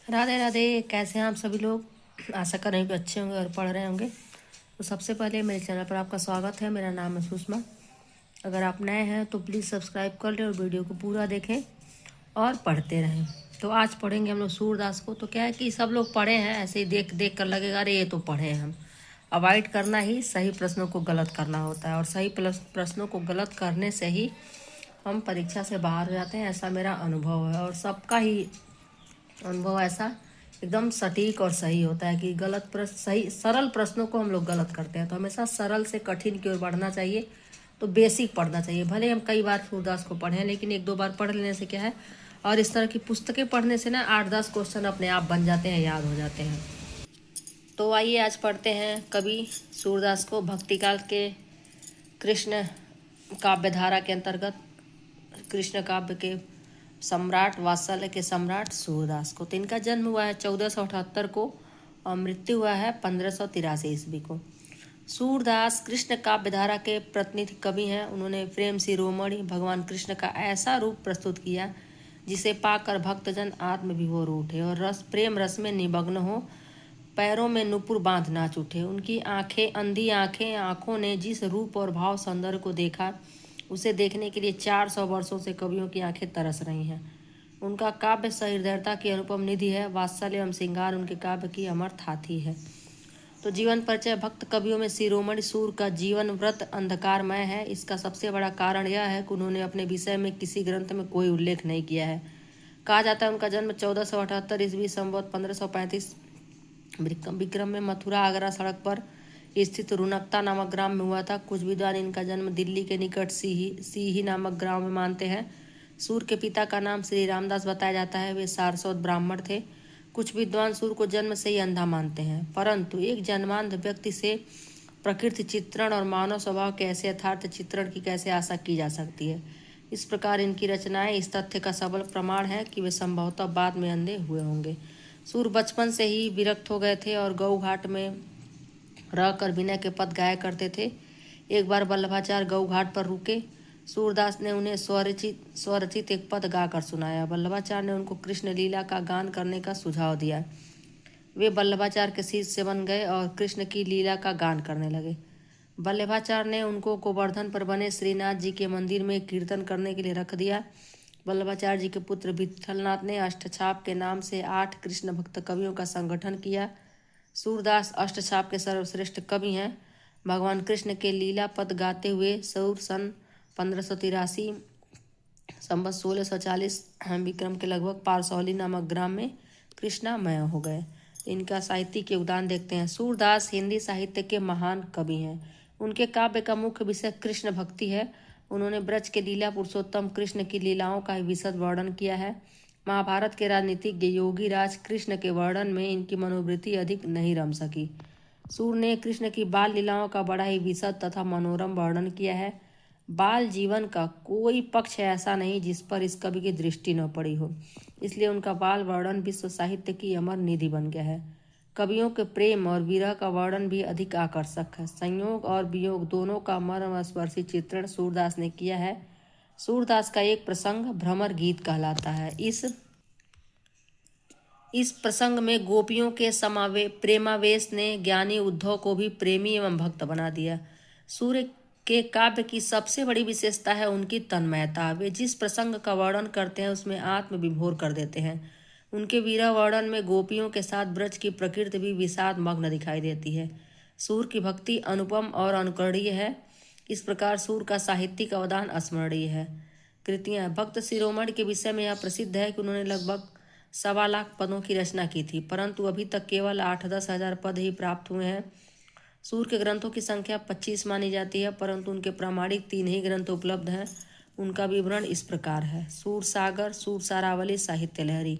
राधे राधे। कैसे हैं आप सभी लोग? आशा कर रहे हैं कि अच्छे होंगे और पढ़ रहे होंगे। तो सबसे पहले मेरे चैनल पर आपका स्वागत है। मेरा नाम है सुषमा। अगर आप नए हैं तो प्लीज़ सब्सक्राइब कर लें और वीडियो को पूरा देखें और पढ़ते रहें। तो आज पढ़ेंगे हम लोग सूरदास को। तो क्या है कि सब लोग पढ़े हैं, ऐसे ही देख देख कर लगेगा अरे ये तो पढ़े हैं हम। अवॉइड करना ही सही प्रश्नों को गलत करना होता है, और सही प्रश्नों को गलत करने से ही हम परीक्षा से बाहर हो जाते हैं। ऐसा मेरा अनुभव है, और सबका ही अनुभव ऐसा एकदम सटीक और सही होता है कि गलत प्रश्न सही सरल प्रश्नों को हम लोग गलत करते हैं। तो हमेशा सरल से कठिन की ओर बढ़ना चाहिए। तो बेसिक पढ़ना चाहिए। भले हम कई बार सूरदास को पढ़ें, लेकिन एक दो बार पढ़ लेने से क्या है, और इस तरह की पुस्तकें पढ़ने से ना 8-10 क्वेश्चन अपने आप बन जाते हैं, याद हो जाते हैं। तो आइए आज पढ़ते हैं कवि सूरदास को भक्तिकाल के कृष्ण काव्यधारा के अंतर्गत कृष्ण काव्य के सम्राट, वात्सल्य के सम्राट सूरदास को। तो इनका जन्म हुआ है 1478 को और मृत्यु हुआ है 1583 ईस्वी को। सूरदास कृष्ण काव्यधारा के प्रतिनिधि कवि हैं। उन्होंने प्रेम शिरोमणि भगवान कृष्ण का ऐसा रूप प्रस्तुत किया जिसे पाकर भक्तजन आत्म विभोर उठे और प्रेम रस में निमग्न हो, पैरों में नुपुर बांध नाच उठे। उनकी आंखें, अंधी आंखों ने जिस रूप और भाव सौंदर्य को देखा, उसे देखने के लिए 400 वर्षों से कवियों की आंखें तरस रही हैं। उनका काव्य सहृदयता की अनुपम निधि है। वात्सल्य एवं श्रृंगार उनके काव्य की अमर थाती है। तो जीवन परिचय। भक्त कवियों में शिरोमणि सूर का जीवन व्रत अंधकारमय है। इसका सबसे बड़ा कारण यह है कि उन्होंने अपने विषय में किसी ग्रंथ में कोई उल्लेख नहीं किया है। कहा जाता है उनका जन्म 1478 ईस्वी संवत 1535 विक्रम में मथुरा आगरा सड़क पर स्थित रुनकता नामक ग्राम में हुआ था। कुछ विद्वान इनका जन्म दिल्ली के निकट सीही नामक ग्राम में मानते हैं। सूर के पिता का नाम श्री रामदास बताया जाता है। वे सारस्वत ब्राह्मण थे। कुछ विद्वान सूर को जन्म से ही अंधा मानते हैं, परंतु एक जन्मांध व्यक्ति से प्रकृति चित्रण और मानव स्वभाव के ऐसे यथार्थ चित्रण की कैसे आशा की जा सकती है। इस प्रकार इनकी रचनाएं इस तथ्य का सबल प्रमाण है कि वे संभवतः बाद में अंधे हुए होंगे। सूर बचपन से ही विरक्त हो गए थे और गऊ घाट में रहकर विनय के पद गाया करते थे। एक बार वल्लभाचार्य गऊ घाट पर रुके। सूरदास ने उन्हें स्वरचित एक पद गाकर सुनाया। वल्लभाचार्य ने उनको कृष्ण लीला का गान करने का सुझाव दिया। वे वल्लभाचार्य के शिष्य बन गए और कृष्ण की लीला का गान करने लगे। वल्लभाचार्य ने उनको गोवर्धन पर बने श्रीनाथ जी के मंदिर में कीर्तन करने के लिए रख दिया। वल्लभाचार्य जी के पुत्र विठलनाथ ने अष्टछाप के नाम से 8 कृष्ण भक्त कवियों का संगठन किया। सूरदास अष्टछाप के सर्वश्रेष्ठ कवि हैं। भगवान कृष्ण के लीला पद गाते हुए सूर सन 1583 संवत 1640 विक्रम के लगभग पारसौली नामक ग्राम में कृष्णामय हो गए। इनका साहित्यिक योगदान देखते हैं। सूरदास हिंदी साहित्य के महान कवि हैं। उनके काव्य का मुख्य विषय कृष्ण भक्ति है। उन्होंने ब्रज के लीला पुरुषोत्तम कृष्ण की लीलाओं का विशद वर्णन किया है। महाभारत के राजनीतिज्ञ योगी राज कृष्ण के वर्णन में इनकी मनोवृत्ति अधिक नहीं रम सकी। सूर ने कृष्ण की बाल लीलाओं का बड़ा ही विशद तथा मनोरम वर्णन किया है। बाल जीवन का कोई पक्ष ऐसा नहीं जिस पर इस कवि की दृष्टि न पड़ी हो, इसलिए उनका बाल वर्णन विश्व साहित्य की अमर निधि बन गया है। कवियों के प्रेम और विरह का वर्णन भी अधिक आकर्षक है। संयोग और वियोग दोनों का मर्मस्पर्शी चित्रण सूरदास ने किया है। सूरदास का एक प्रसंग भ्रमर गीत कहलाता है। इस प्रसंग में गोपियों के प्रेमावेश ने ज्ञानी उद्धव को भी प्रेमी एवं भक्त बना दिया। सूर्य के काव्य की सबसे बड़ी विशेषता है उनकी तन्मयता। वे जिस प्रसंग का वर्णन करते हैं उसमें आत्म विभोर कर देते हैं। उनके विरह वर्णन में गोपियों के साथ ब्रज की प्रकृति भी विषाद मग्न दिखाई देती है। सूर की भक्ति अनुपम और अनुकरणीय है। इस प्रकार सूर का साहित्यिक अवदान अस्मरणीय है। कृतियाँ। भक्त शिरोमणि के विषय में यह प्रसिद्ध है कि उन्होंने लगभग 1.25 लाख पदों की रचना की थी, परंतु अभी तक केवल 8-10 हजार पद ही प्राप्त हुए हैं। सूर के ग्रंथों की संख्या 25 मानी जाती है, परंतु उनके प्रामाणिक 3 ही ग्रंथ उपलब्ध हैं। उनका विवरण इस प्रकार है। सूर सागर, सूर सारावली, साहित्य लहरी।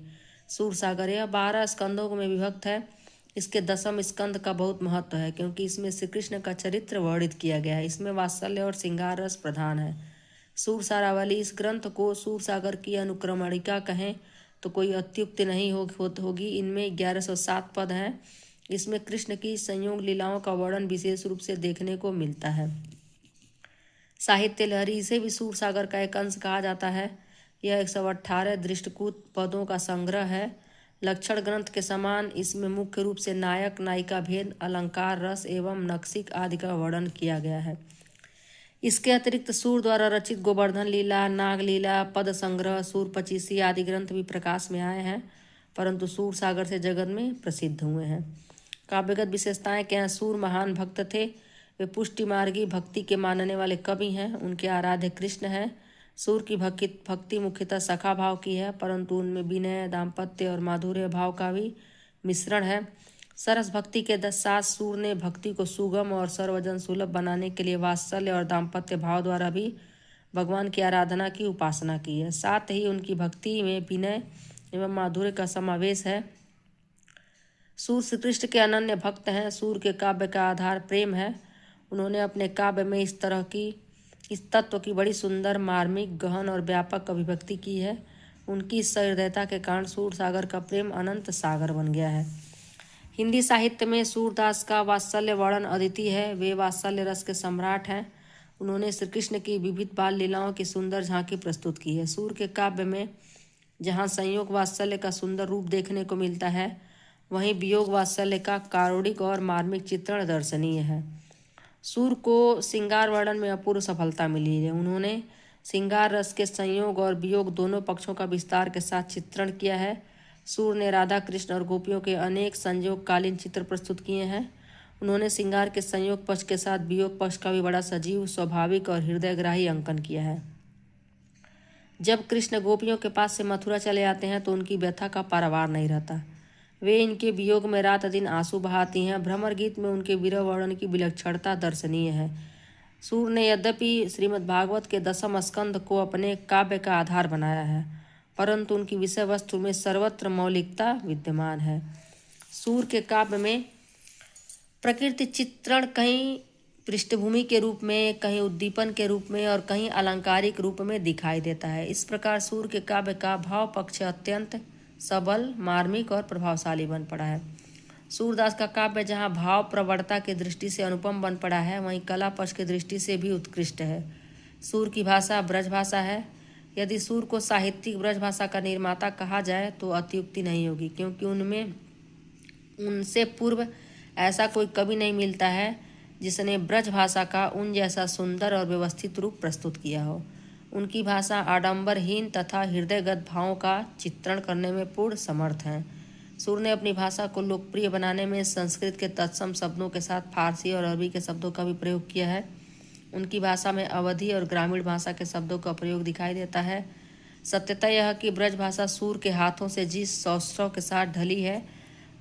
सूर सागर यह 12 स्कंदों में विभक्त है। इसके 10वें स्कंद का बहुत महत्व है, क्योंकि इसमें श्री कृष्ण का चरित्र वर्णित किया गया है। इसमें वात्सल्य और श्रृंगार रस प्रधान है। सूर सारावली, इस ग्रंथ को सूर सागर की अनुक्रमणिका कहें तो कोई अत्युक्ति नहीं होगी। इनमें 1107 पद हैं। इसमें कृष्ण की संयोग लीलाओं का वर्णन विशेष रूप से देखने को मिलता है। साहित्य लहरी, इसे भी सूर सागर का एक अंश कहा जाता है। यह 118 दृष्टिकूट पदों का संग्रह है। लक्षण ग्रंथ के समान इसमें मुख्य रूप से नायक नायिका भेद, अलंकार, रस एवं नक्सिक आदि का वर्णन किया गया है। इसके अतिरिक्त सूर द्वारा रचित गोवर्धन लीला, नाग लीला, पद संग्रह, सूर पचीसी आदि ग्रंथ भी प्रकाश में आए हैं, परंतु सूर सागर से जगत में प्रसिद्ध हुए हैं। काव्यगत विशेषताएं क्या हैं? सूर महान भक्त थे। वे पुष्टि मार्गी भक्ति के मानने वाले कवि हैं। उनके आराध्य कृष्ण हैं। सूर की भक्ति मुख्यतः सखा भाव की है, परंतु उनमें विनय, दाम्पत्य और माधुर्य भाव का भी मिश्रण है। सरस भक्ति के साथ सूर ने भक्ति को सुगम और सर्वजन सुलभ बनाने के लिए वात्सल्य और दाम्पत्य भाव द्वारा भी भगवान की आराधना की उपासना की है। साथ ही उनकी भक्ति में विनय एवं माधुर्य का समावेश है। सूर श्री कृष्ण के अनन्य भक्त हैं। सूर के काव्य का आधार प्रेम है। उन्होंने अपने काव्य में इस तत्व की बड़ी सुंदर, मार्मिक, गहन और व्यापक अभिव्यक्ति की है। उनकी सहृदयता के कारण सूर सागर का प्रेम अनंत सागर बन गया है। हिंदी साहित्य में सूरदास का वात्सल्य वर्णन अद्वितीय है। वे वात्सल्य रस के सम्राट हैं। उन्होंने श्री कृष्ण की विविध बाल लीलाओं की सुंदर झांकी प्रस्तुत की है। सूर के काव्य में जहाँ संयोग वात्सल्य का सुंदर रूप देखने को मिलता है, वहीं वियोग वात्सल्य का कारुणिक और मार्मिक चित्रण दर्शनीय है। सूर को श्रृंगार वर्णन में अपूर्व सफलता मिली है। उन्होंने श्रृंगार रस के संयोग और वियोग दोनों पक्षों का विस्तार के साथ चित्रण किया है। सूर ने राधा कृष्ण और गोपियों के अनेक संयोगकालीन चित्र प्रस्तुत किए हैं। उन्होंने श्रृंगार के संयोग पक्ष के साथ वियोग पक्ष का भी बड़ा सजीव, स्वाभाविक और हृदयग्राही अंकन किया है। जब कृष्ण गोपियों के पास से मथुरा चले आते हैं तो उनकी व्यथा का पारावार नहीं रहता। वे इनके वियोग में रात दिन आंसू बहाती हैं। भ्रमर गीत में उनके विरह वर्णन की विलक्षणता दर्शनीय है। सूर ने यद्यपि श्रीमद्भागवत के 10वें स्कंद को अपने काव्य का आधार बनाया है, परंतु उनकी विषय वस्तु में सर्वत्र मौलिकता विद्यमान है। सूर के काव्य में प्रकृति चित्रण कहीं पृष्ठभूमि के रूप में, कहीं उद्दीपन के रूप में और कहीं अलंकारिक रूप में दिखाई देता है। इस प्रकार सूर के काव्य का भाव पक्ष अत्यंत सबल, मार्मिक और प्रभावशाली बन पड़ा है। सूरदास का काव्य जहाँ भाव प्रवणता की दृष्टि से अनुपम बन पड़ा है, वहीं कला पक्ष की दृष्टि से भी उत्कृष्ट है। सूर की भाषा ब्रज भाषा है। यदि सूर को साहित्यिक ब्रज भाषा का निर्माता कहा जाए तो अत्युक्ति नहीं होगी, क्योंकि उनसे पूर्व ऐसा कोई कवि नहीं मिलता है जिसने ब्रज भाषा का उन जैसा सुंदर और व्यवस्थित रूप प्रस्तुत किया हो। उनकी भाषा आडंबरहीन तथा हृदयगत भावों का चित्रण करने में पूर्ण समर्थ है। सूर ने अपनी भाषा को लोकप्रिय बनाने में संस्कृत के तत्सम शब्दों के साथ फारसी और अरबी के शब्दों का भी प्रयोग किया है। उनकी भाषा में अवधी और ग्रामीण भाषा के शब्दों का प्रयोग दिखाई देता है। सत्यता यह कि ब्रज भाषा सूर के हाथों से जिस सौष्ठव के साथ ढली है,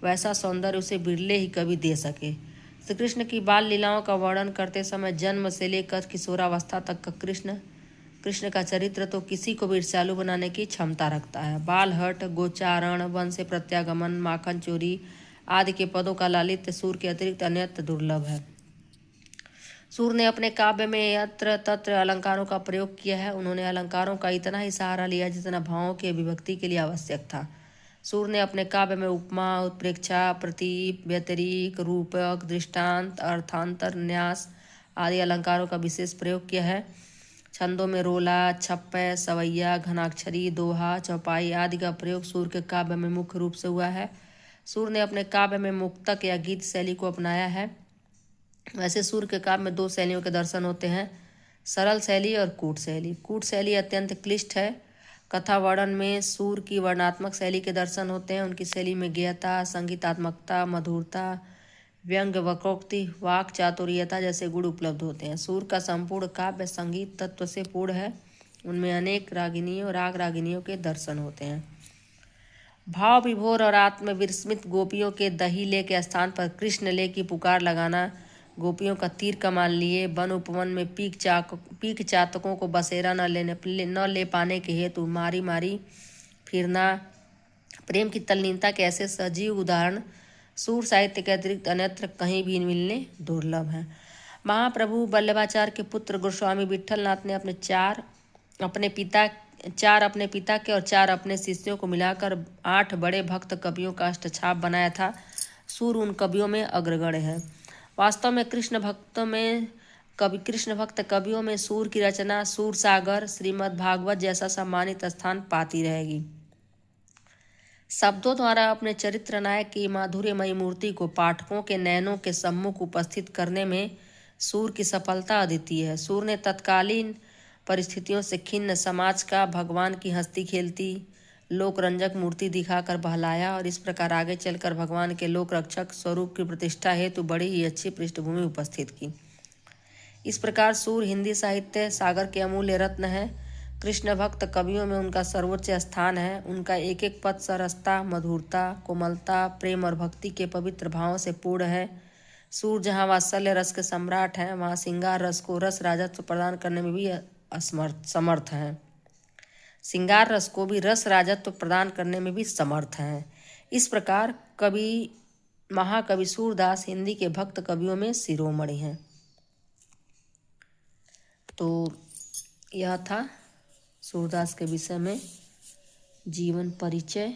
वैसा सौंदर्य उसे बिरले ही कभी दे सके। श्री कृष्ण की बाल लीलाओं का वर्णन करते समय जन्म से लेकर किशोरावस्था तक का कृष्ण का चरित्र तो किसी को भी ईर्ष्यालु बनाने की क्षमता रखता है। बाल हट, गोचारण, वन से प्रत्यागमन, माखन चोरी आदि के पदों का लालित्य सूर के अतिरिक्त अन्यत्र दुर्लभ है। सूर ने अपने काव्य में यत्र तत्र अलंकारों का प्रयोग किया है। उन्होंने अलंकारों का इतना ही सहारा लिया जितना भावों की अभिव्यक्ति के लिए आवश्यक था। सूर ने अपने काव्य में उपमा, उत्प्रेक्षा, प्रतीप, व्यतिरिक, रूपक, दृष्टांत, अर्थांतर, न्यास आदि अलंकारों का विशेष प्रयोग किया है। छंदों में रोला, छप्पय, सवैया, घनाक्षरी, दोहा, चौपाई आदि का प्रयोग सूर के काव्य में मुख्य रूप से हुआ है। सूर ने अपने काव्य में मुक्तक या गीत शैली को अपनाया है। वैसे सूर के काव्य में 2 शैलियों के दर्शन होते हैं, सरल शैली और कूट शैली। कूट शैली अत्यंत क्लिष्ट है। कथा वर्णन में सूर की वर्णात्मक शैली के दर्शन होते हैं। उनकी शैली में गेयता, संगीतात्मकता, मधुरता, व्यंग्य, वक्रोक्ति, वाक चातुर्यता जैसे गुण उपलब्ध होते हैं। सूर का संपूर्ण काव्य संगीत तत्व से पूर्ण है। उनमें अनेक राग रागिनियों के दर्शन होते हैं। भाव विभोर और आत्मविस्मित गोपियों के दहिले के स्थान पर कृष्ण ले की पुकार लगाना, गोपियों का तीर कमान लिए वन उपवन में पीक चातकों को बसेरा न ले पाने के हेतु मारी मारी फिरना, प्रेम की तल्लीनता के ऐसे सजीव उदाहरण सूर साहित्य के अतिरिक्त अन्यत्र कहीं भी मिलने दुर्लभ हैं। महाप्रभु वल्लभाचार्य के पुत्र गोस्वामी विट्ठलनाथ ने चार अपने पिता के और 4 अपने शिष्यों को मिलाकर 8 बड़े भक्त कवियों का अष्टछाप बनाया था। सूर उन कवियों में अग्रगण्य है। वास्तव में कृष्ण भक्त कवियों में सूर की रचना सूर सागर, श्रीमद् भागवत जैसा सम्मानित स्थान पाती रहेगी। शब्दों द्वारा अपने चरित्र नायक की माधुर्यमयी मूर्ति को पाठकों के नयनों के सम्मुख उपस्थित करने में सूर की सफलता अद्वितीय है। सूर ने तत्कालीन परिस्थितियों से खिन्न समाज का भगवान की हंसती खेलती लोक रंजक मूर्ति दिखाकर बहलाया और इस प्रकार आगे चलकर भगवान के लोक रक्षक स्वरूप की प्रतिष्ठा हेतु बड़ी ही अच्छी पृष्ठभूमि उपस्थित की। इस प्रकार सूर हिंदी साहित्य सागर के अमूल्य रत्न है। कृष्ण भक्त कवियों में उनका सर्वोच्च स्थान है। उनका एक एक पद सरसता, मधुरता, कोमलता, प्रेम और भक्ति के पवित्र भावों से पूर्ण है। सूर जहाँ वात्सल्य रस के सम्राट हैं, वहाँ श्रृंगार रस को रस राजत्व प्रदान करने में भी समर्थ हैं। श्रृंगार रस को भी रस राजत्व प्रदान करने में भी समर्थ हैं। इस प्रकार महाकवि सूरदास हिंदी के भक्त कवियों में शिरोमणि हैं। तो यह था सूरदास के विषय में जीवन परिचय।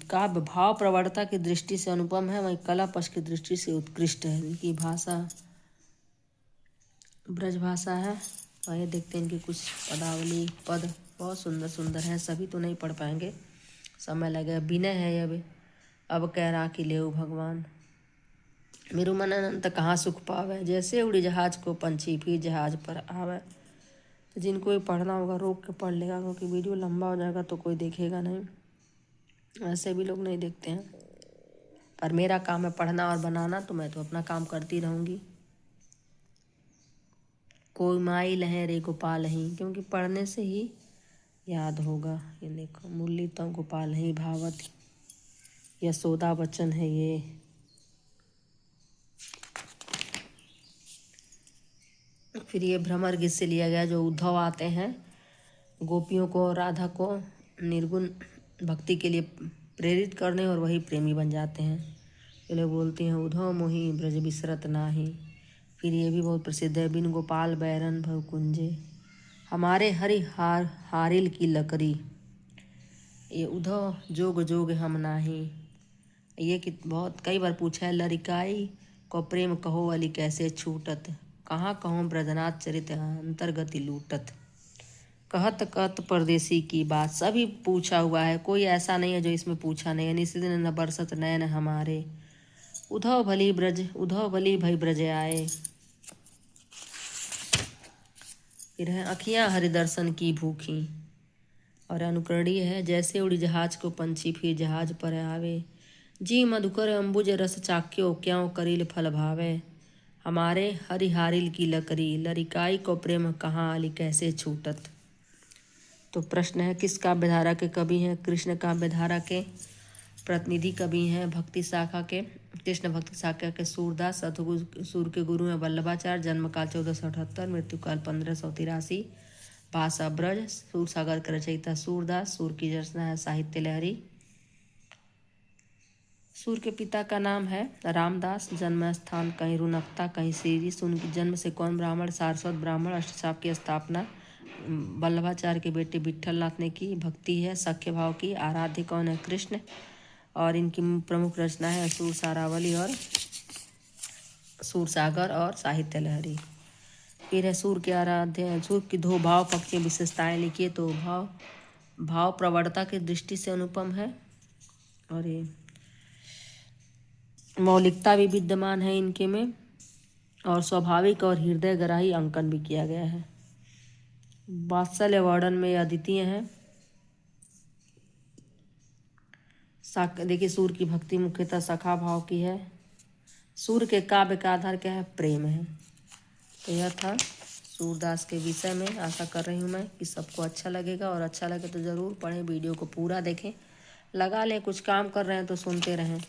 काव्य भाव प्रवणता की दृष्टि से अनुपम है, वहीं कला पक्ष की दृष्टि से उत्कृष्ट है। इनकी भाषा ब्रज भाषा है। आइए देखते हैं इनकी कुछ पदावली। पद बहुत सुंदर सुंदर हैं, सभी तो नहीं पढ़ पाएंगे, समय लगेगा। विनय है यह अब कह रहा कि लेऊ भगवान, मेरू मन अनंत कहाँ सुख पावे, जैसे उड़ी जहाज को पंछी फिर जहाज पर आवे। तो जिनको भी पढ़ना होगा रोक के पढ़ लेगा, क्योंकि वीडियो लंबा हो जाएगा तो कोई देखेगा नहीं, ऐसे भी लोग नहीं देखते हैं। पर मेरा काम है पढ़ना और बनाना, तो मैं तो अपना काम करती रहूँगी। कोई माई लहें रे गोपाल ही, क्योंकि पढ़ने से ही याद होगा। ये देखो, मुरली तो गोपाल ही भावत, यशोदा बच्चन है ये। फिर ये भ्रमर गीत से लिया गया, जो उद्धव आते हैं गोपियों को, राधा को निर्गुण भक्ति के लिए प्रेरित करने, और वही प्रेमी बन जाते हैं। ये लोग बोलते हैं उद्धव मोहि ब्रज बिसरत नाही। फिर ये भी बहुत प्रसिद्ध है, बिन गोपाल बैरन भव कुंजे, हमारे हरि हारिल की लकड़ी। ये उद्धव जोग जोग हम नाही। ये कि बहुत कई बार पूछा है, लरिकाई को प्रेम कहो अली कैसे छूटत, कहाँ कहो ब्रजनाथ चरित अंतर्गति लूटत। कहत कहत परदेसी की बात, सभी पूछा हुआ है, कोई ऐसा नहीं है जो इसमें पूछा नहीं है। निस्दिन न बरसत नयन हमारे, उद्धव भली भई ब्रज आए। फिर है अखियाँ हरि दर्शन की भूखी, और अनुकरणीय है, जैसे उड़ी जहाज को पंछी फिर जहाज पर आवे। जी मधुकर अंबुज रस चाक्यो, क्यों करील फल भावे, हमारे हरि हारिल की लकड़ी, लरिकाई को प्रेम कहाँ अली कैसे छूटत। तो प्रश्न है, किस काव्यधारा के कवि हैं? कृष्ण काव्यधारा के प्रतिनिधि कवि हैं। भक्ति शाखा के, कृष्ण भक्ति शाखा के सूरदास, सूर के गुरु हैं वल्लभाचार्य। जन्मकाल 1478, मृत्युकाल 1583। भाषा ब्रज। सूर सागर के रचयिता सूरदास। सूर की रचना है साहित्य लहरी। सूर के पिता का नाम है रामदास। जन्म स्थान कहीं रुनकता कहीं सीरी। उनके जन्म से कौन ब्राह्मण? सारस्वत ब्राह्मण। अष्टसाप की स्थापना वल्लभाचार्य के बेटे विट्ठल नाथ ने की। भक्ति है सख्य भाव की। आराध्य कौन है? कृष्ण। और इनकी प्रमुख रचना है सूर सारावली और सूर सागर और साहित्य लहरी। फिर है सूर के आराध्य। सूर की दो भाव पक्षी विशेषताएं लिखिए। तो भाव प्रवणता की दृष्टि से अनुपम है, और ये मौलिकता भी विद्यमान है इनके में, और स्वाभाविक और हृदय ग्राही अंकन भी किया गया है। वात्सल्य वर्णन में अद्वितीय है। देखिए, सूर की भक्ति मुख्यतः सखा भाव की है। सूर के काव्य का आधार क्या है? प्रेम है। तो यह था सूरदास के विषय में। आशा कर रही हूँ मैं कि सबको अच्छा लगेगा, और अच्छा लगे तो ज़रूर पढ़ें, वीडियो को पूरा देखें, लगा लें। कुछ काम कर रहे हैं तो सुनते रहें।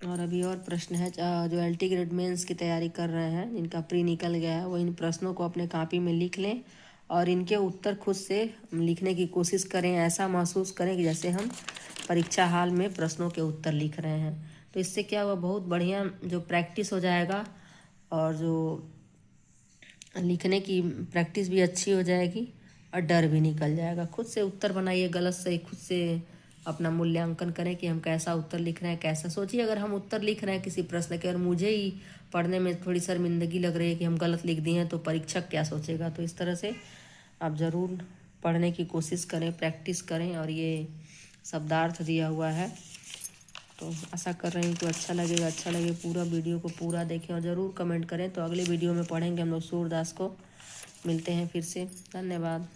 और अभी और प्रश्न है, जो LT ग्रेड मेंस की तैयारी कर रहे हैं, जिनका प्री निकल गया है, वो इन प्रश्नों को अपने कॉपी में लिख लें और इनके उत्तर खुद से लिखने की कोशिश करें। ऐसा महसूस करें कि जैसे हम परीक्षा हाल में प्रश्नों के उत्तर लिख रहे हैं। तो इससे क्या हुआ, बहुत बढ़िया जो प्रैक्टिस हो जाएगा, और जो लिखने की प्रैक्टिस भी अच्छी हो जाएगी, और डर भी निकल जाएगा। खुद से उत्तर बनाइए, गलत सही खुद से अपना मूल्यांकन करें कि हम कैसा उत्तर लिख रहे हैं। कैसा सोचिए, अगर हम उत्तर लिख रहे हैं किसी प्रश्न के और मुझे ही पढ़ने में थोड़ी शर्मिंदगी लग रही है कि हम गलत लिख दिए हैं, तो परीक्षक क्या सोचेगा। तो इस तरह से आप ज़रूर पढ़ने की कोशिश करें, प्रैक्टिस करें। और ये शब्दार्थ दिया हुआ है, तो आशा कर रही हूँ कि अच्छा लगेगा। अच्छा लगे पूरा वीडियो को पूरा देखें और ज़रूर कमेंट करें। तो अगले वीडियो में पढ़ेंगे हम लोग सूरदास को। मिलते हैं फिर से, धन्यवाद।